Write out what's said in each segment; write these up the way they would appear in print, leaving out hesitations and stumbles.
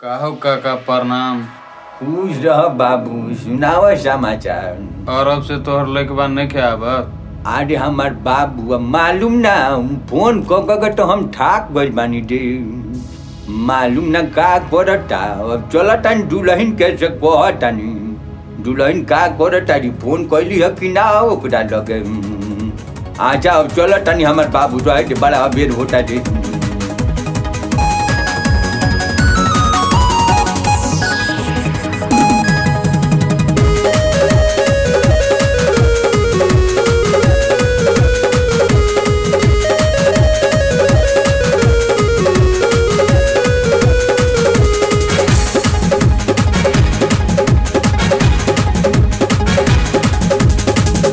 काहो काका प्रणाम। खुश रह बाबू, सुनाव समाचार। अरब से तोहर लइकबा नहीं खेआबत? अरे हमार बाबू मालूम ना, फोन क तो हम ठाक गइल बानी दे। मालूम ना का करता, अब चलतानी दुल्हन कैसे कहतानी। दुल्हन का करता फोन कैली है कि ना ओकरा लगे। आजा अब चलतानी हमार बाबू, रहे बड़ा बेर होता दे।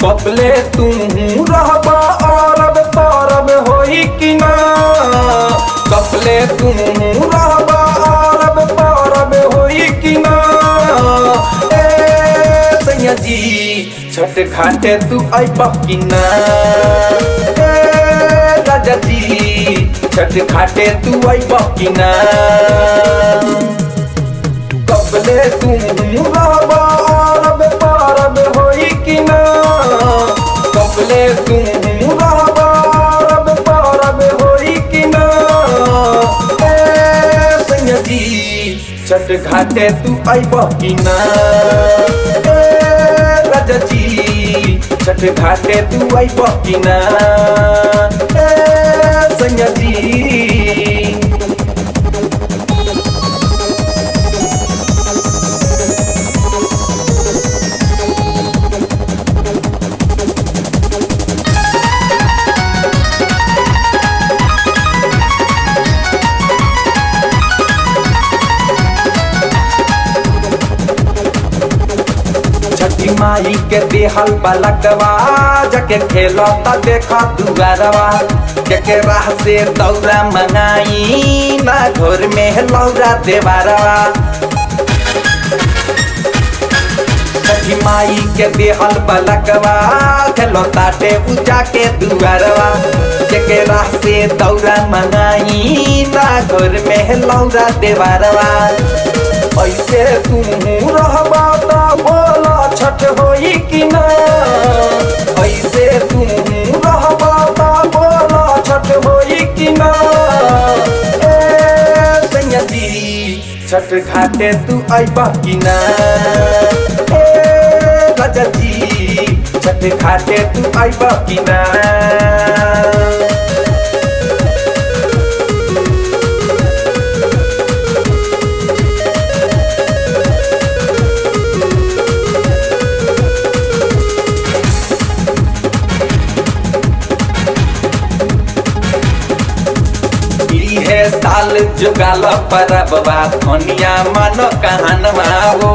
कपले तुम रहबा अरब परब होई कि ना। कपले तुम रहबा अरब परब होई कि ना। ए सैया जी छठ घाटे तू अइबा कि ना। ए राजा जी छठ घाटे तू अइबा कि ना। कपले तुम रहबा अरब परब होई कि ना। कपले तुम रहबा अरब परब होई कि ना। ए सैया जी छठ घाटे तू अइबा कि ना। ए राजा जी छठ घाटे तू अइबा कि ना। ए सैया जी माई के देहल बलकवा जके खेलता देखा दुआरवा। जके राह से दौरा मंगाई ना घर में लौरा देवारवा। माई के देहल बलकवा खेलता टे उजा के दुआरवा। जके राह से दौरा मंगाई ना घर में लौरा देवारवा। ऐसे तुम रहबा त बोला छठ होई कि ना। ऐसे तुम रहबा त बोला छठ होई कि ना। ए सैया जी छठ घाटे तू अइबा कि ना। ए राजा जी छठ घाटे तू अइबा कि ना। साल जुगाल परबवा धनिया मन कहानवा हो।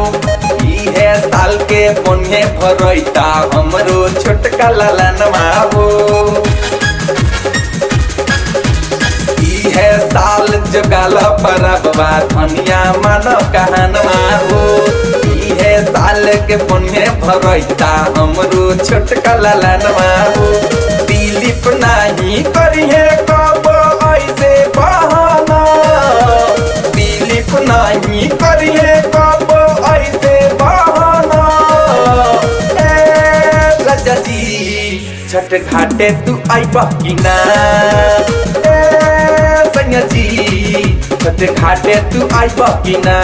इहे साल के पुण्य भरैता हमरो छोटका ललनवा हो। इहे साल जुगाल परबवा धनिया मन कहानवा हो। इहे साल के पुण्य भरैता हमरो छोटका ललनवा हो। दिलीप नाही करिहे कब ऐसे बहाना। दिलीप नहीं करिए कब ऐसे बहाना। ए राजा जी छठ घाटे तू अइबा कि ना। ए सैया जी छठ घाटे तू अइबा कि ना।